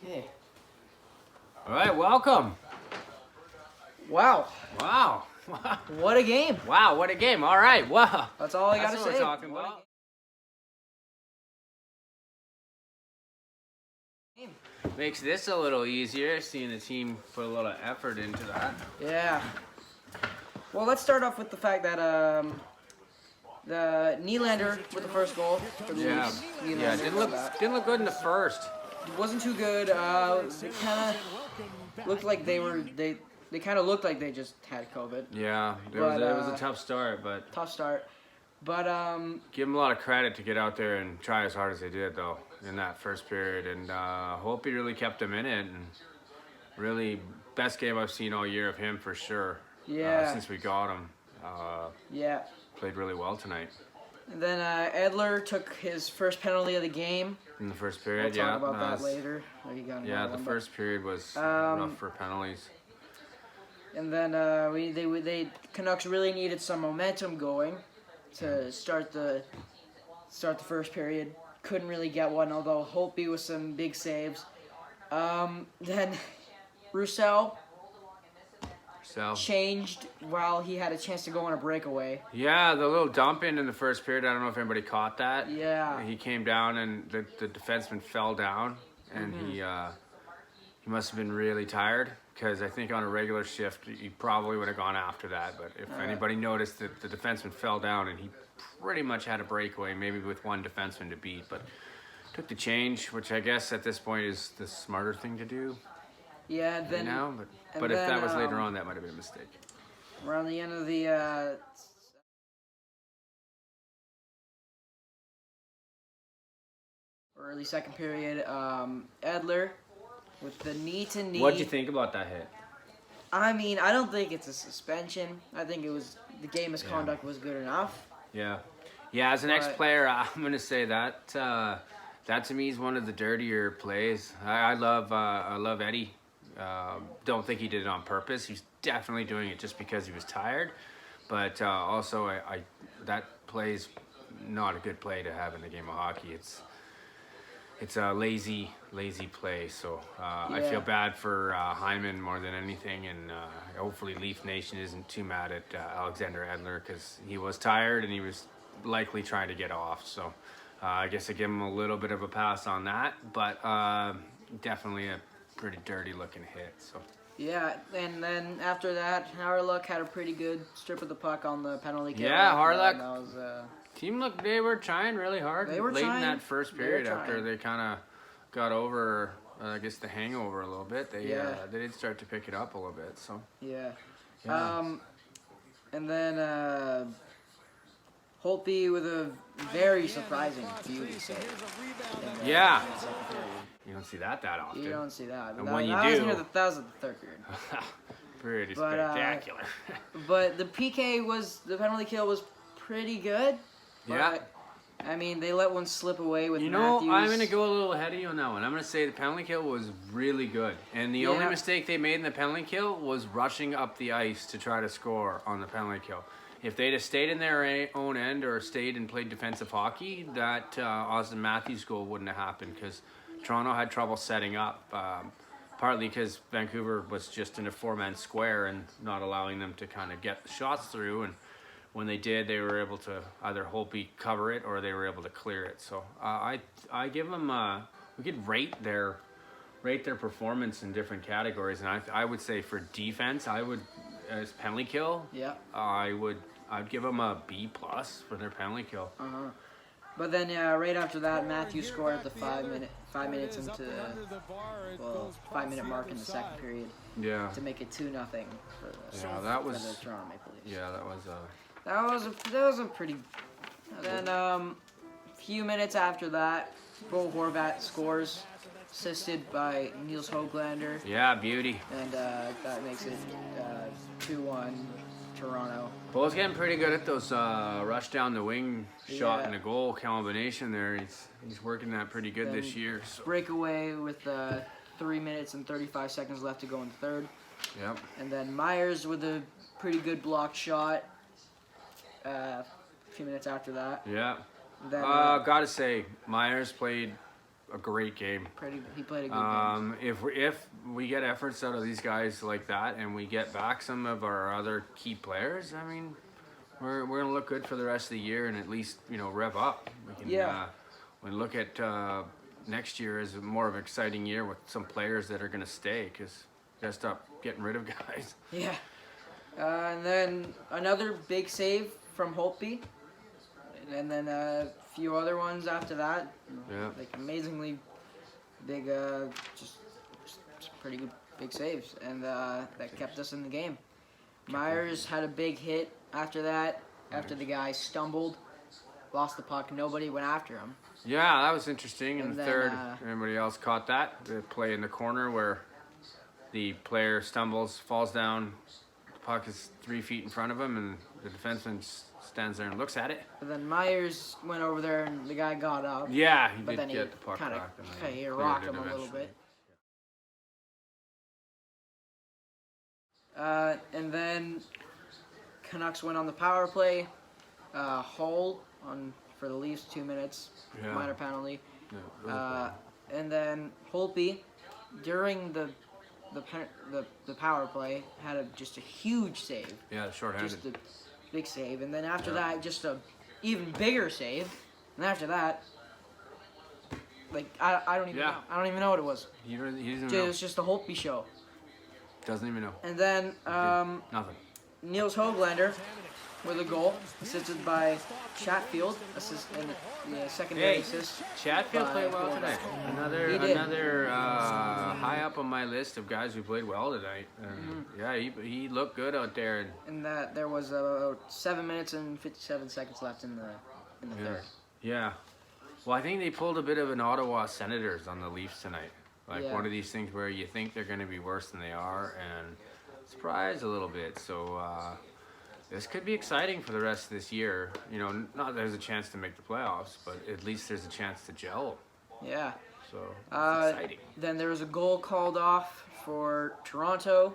Okay. All right, welcome. Wow. Wow. What a game. Wow, what a game. All right, wow. That's all I got to That's what say. we're talking What a about. game. Makes this a little easier, seeing the team put a little effort into that. Yeah. Well, let's start off with the fact that the Nylander with the first goal for the Yeah, Leafs. yeah, Nylander didn't look good in the first. wasn't too good. It kind of looked like they kind of looked like they just had COVID. Yeah, it But, was a tough start, but Tough start. But give them a lot of credit to get out there and try as hard as they did, though, in that first period. And Holtby really kept them in it, and really best game I've seen all year of him for sure. Yeah. Since we got him. Yeah. Played really well tonight. And then Edler took his first penalty of the game. In the first We'll period, talk about that later. The first period was rough for penalties. And then they Canucks really needed some momentum going to start the first period. Couldn't really get one, although Holtby with some big saves. Then Roussel changed while he had a chance to go on a breakaway. Yeah, the little dump in the first period. I don't know if anybody caught that. Yeah. He came down and the defenseman fell down, and he must have been really tired, because I think on a regular shift he probably would have gone after that. But if anybody noticed that the defenseman fell down, and he pretty much had a breakaway, maybe with one defenseman to beat, but took the change, which I guess at this point is the smarter thing to do. Yeah. Then now, but if that was later on, that might have been a mistake. Around the end of the early second period, Edler with the knee-to-knee. What did you think about that hit? I mean, I don't think it's a suspension. I think it was the game misconduct was good enough. Yeah. Yeah, as an ex-player, I'm going to say that that to me is one of the dirtier plays. I love Eddie. Don't think he did it on purpose. He's definitely doing it just because he was tired. But also, that play's not a good play to have in the game of hockey. It's a lazy play. So I feel bad for Hyman more than anything, and hopefully Leaf Nation isn't too mad at Alexander Edler, because he was tired and he was likely trying to get off. So I guess I give him a little bit of a pass on that, but definitely a pretty dirty looking hit. So yeah, and then after that, Harlock had a pretty good strip of the puck on the penalty kill. Yeah, Harlock. That was team looked, they were trying really hard. They were late trying. In that first period after they kind of got over, I guess, the hangover a little bit. They did start to pick it up a little bit. So yeah. And then Holtby with a very surprising beauty save. Yeah. You don't see that often. You don't see that. And that, when you that do, was the third period. pretty spectacular. But the penalty kill was pretty good. Yeah. I mean, they let one slip away with Matthews. Matthews. I'm going to go a little ahead of you on that one. I'm going to say the penalty kill was really good. And the only mistake they made in the penalty kill was rushing up the ice to try to score on the penalty kill. If they'd have stayed in their own end or stayed and played defensive hockey, that Auston Matthews goal wouldn't have happened, because Toronto had trouble setting up, partly because Vancouver was just in a four-man square and not allowing them to kind of get the shots through. And when they did, they were able to either Holtby cover it or they were able to clear it. So I give them we could rate their performance in different categories, and I would say for defense, I would, as penalty kill, I'd give them a B+ for their penalty kill. But then right after that, Matthews scored at the 5 minutes into 5 minute mark in the second period. Yeah. To make it 2-0 for the Toronto Maple Leafs. Yeah, that was a pretty. And then a few minutes after that, Bo Horvat scores, assisted by Niels Höglander. Yeah, beauty. And that makes it 2-1 Toronto. Bo's getting pretty good at those rush down the wing shot and a goal combination there. He's working that pretty good this year. So. Breakaway with 3 minutes and 35 seconds left to go in the third. Yep. And then Myers with a pretty good blocked shot a few minutes after that. Yeah. Then, gotta say, Myers played a great game. He played a good game. If we get efforts out of these guys like that, and we get back some of our other key players, I mean, we're gonna look good for the rest of the year, and at least rev up. We can we look at next year as more of an exciting year with some players that are gonna stay, because we gotta stop getting rid of guys. Yeah. And then another big save from Holtby, and then a few other ones after that. Yeah. Like amazingly big, just pretty good big saves, and that kept us in the game. Myers had a big hit after that. After the guy stumbled, lost the puck, nobody went after him. Yeah, that was interesting. In And the then, third, everybody else caught that. The play in the corner where the player stumbles, falls down. The puck is 3 feet in front of him, and the defenseman stands there and looks at it. But then Myers went over there, and the guy got up. Yeah, he But did then he get the puck kind of back. And he cleared rocked it him a little eventually. bit. And then Canucks went on the power play. Hull for the Leafs 2 minutes, Yeah. minor penalty. Yeah, really bad. And then Holtby, during the power play, had just a huge save. Yeah, shorthanded. Just a big save. And then after that, just a even bigger save. And after that, like I don't even know. I don't even know what it was. He doesn't even It know. was just a Holtby show. Doesn't even know. And then Nothing. Niels Höglander with a goal, assisted by Chatfield, and the secondary assist. Chatfield played well tonight. He did. Another high up on my list of guys who played well tonight. And yeah, he looked good out there. And that there was about 7 minutes and 57 seconds left in the third. Yeah. Well, I think they pulled a bit of an Ottawa Senators on the Leafs tonight. Like Yeah. one of these things where you think they're going to be worse than they are, and surprise a little bit. So this could be exciting for the rest of this year. Not that there's a chance to make the playoffs, but at least there's a chance to gel. Yeah. So it's exciting. Then there was a goal called off for Toronto.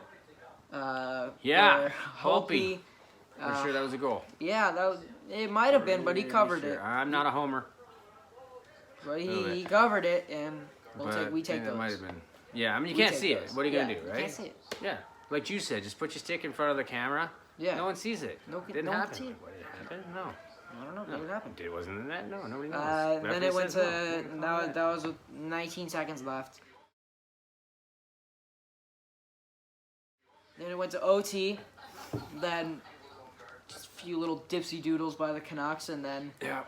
Yeah, where Holtby. For sure that was a goal. Yeah, it might have been, but he covered it. I'm not a homer. But he covered it, and we I take think that those. might have been. Yeah, I mean, you We can't take see it. those. What are you going to Yeah, do, you right? can't see it. Yeah. Like you said, just put your stick in front of the camera. Yeah. No one sees it. Didn't no one happen. see it. What did it happen? No. I don't know. What happened? It wasn't in that? No, nobody knows. Then Referee it went says to no. that was with 19 seconds left. Then it went to OT. Then just a few little dipsy doodles by the Canucks, and then Yeah.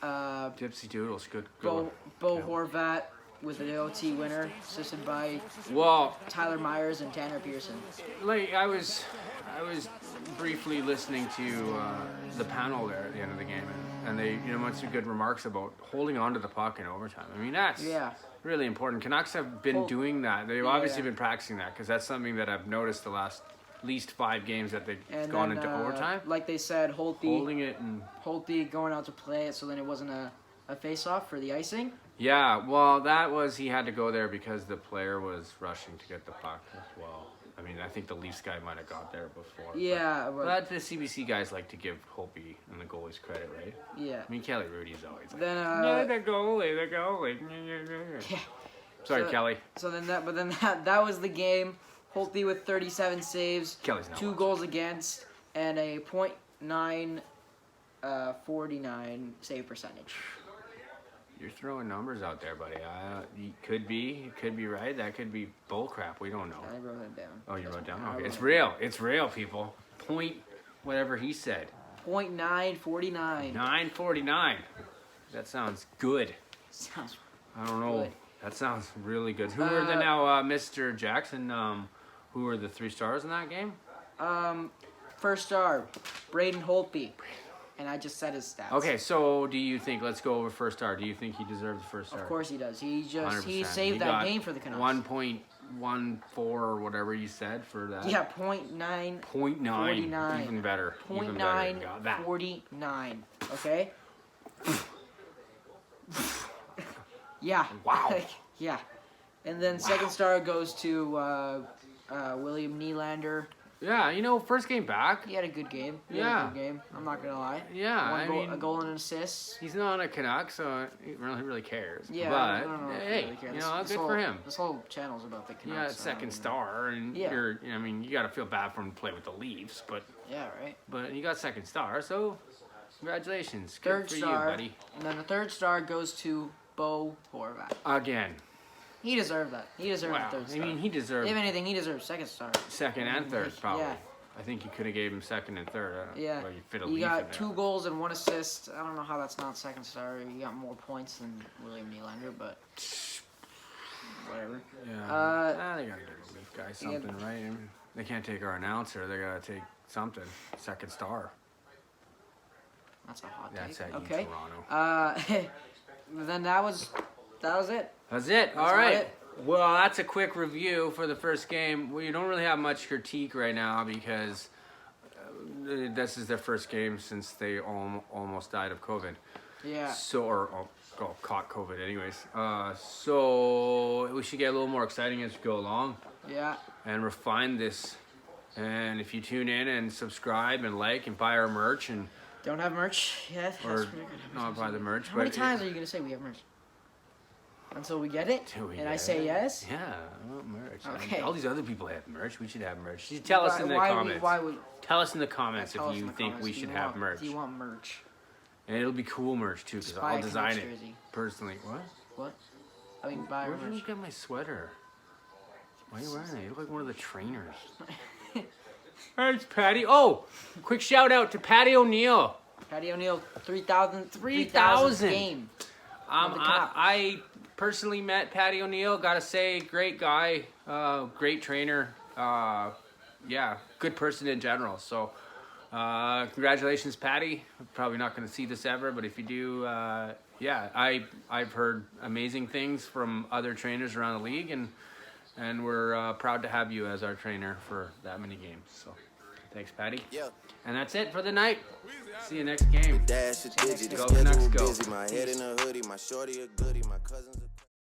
uh, Gypsy Doodles, good one. Bo Horvat with the OT winner, assisted by Well, Tyler Myers and Tanner Pearson. like I was briefly listening to the panel there at the end of the game, and they made some good remarks about holding on to the puck in overtime. I mean, that's really important. Canucks have been doing that. They've obviously been practicing that, because that's something that I've noticed the last at least 5 games that they've gone into overtime. Like they said, Holding it and Holtby going out to play it, so then it wasn't a face-off for the icing. yeah, well, he had to go there because the player was rushing to get the puck as well. I mean, I think the Leafs guy might have got there before. Yeah, but the CBC guys like to give Holtby and the goalies credit, right? Yeah. I mean, Kelly Rudy's always like, Then the goalie. yeah. Sorry, Kelly. So then that was the game. Holtby with 37 saves, Kelly's not 2 watching. goals against, and a .949 save percentage. You're throwing numbers out there, buddy. You could be right. That could be bull crap. We don't know. I wrote it down. Oh, you wrote it down? I Okay. wrote It's it real. It's real, people. Point whatever he said. .949. 949. That sounds good. Sounds I don't know. good. That sounds really good. Who were the Mr. Jackson? Who were the 3 stars in that game? First star, Braden Holtby. And I just said his stats. Okay, so do you think, let's go over first star. Do you think he deserves the first star? Of course he does. He 100%. saved that game for the Canucks. 1.14 or whatever you said for that. Yeah, .9. 0.9. Even better. Even better. Got that. .949. Okay? Yeah. Wow. Yeah. And then second star goes to William Nylander Yeah, you know, first game back. He had a good game. He Yeah. had a good game. I'm not gonna lie. Yeah, A goal and an assist. he's not a Canuck, so he really cares. Yeah, but I don't know if he hey, really cares. you know, This good whole- for him. This whole channel's about the You Canucks. got so I second don't star, and Yeah. I mean, you got to feel bad for him to play with the Leafs, but know. Yeah, right. you got second star, so congratulations. Good Third for star, you, buddy. and then the third star goes to Bo Horvat. Again. He deserved that. He deserved Wow. the third I star. mean, he deserved If anything, he deserves second star. second and third, probably. Yeah. I think you could have gave him second and third. Yeah. Well, you fit a He Leaf in got there. 2 goals and 1 assist. I don't know how that's not second star. He got more points than William Nylander, but whatever. Yeah. They gotta give the Leaf guy something, right? I mean, they can't take our announcer. They gotta take something. Second star. That's a hot That's take. at Okay. Toronto. Then that was it. That's it. All about right. it. Well, that's a quick review for the first game. We don't really have much critique right now because this is their first game since they almost died of COVID. Yeah. Caught COVID anyways. So we should get a little more exciting as we go along Yeah. and refine this. And if you tune in and subscribe and like and buy our merch and Don't have merch yet. or That's pretty good. not buy the merch, How many but times are you gonna say we have merch? Until we get it? Till we And get I say it. yes? Yeah, I want merch. Okay. All these other people have merch. We should have merch. You tell us in the comments. Why would Tell us in the comments tell us if in you the think comments, we do should you have want- merch. Do you want merch? And it'll be cool merch too, because buy I'll a design Canucks it jersey. personally. What? What? I mean, buy Where did you merch. get my sweater? Why are you wearing it? You look like one of the trainers. Thanks, Patty. Oh, quick shout out to Patty O'Neill. Patty O'Neill, 3,000 3,000 game. On the cap. I personally met Patty O'Neill. Gotta say, great guy, great trainer. Yeah, good person in general. So, congratulations, Patty. I'm probably not gonna see this ever, but if you do, yeah, I've heard amazing things from other trainers around the league, and we're proud to have you as our trainer for that many games. So, thanks, Patty. Yeah. And that's it for the night. See you next game. Dash a digit, the Go, Canucks, schedule go. busy. My head in a hoodie, my shorty a goodie, my cousins a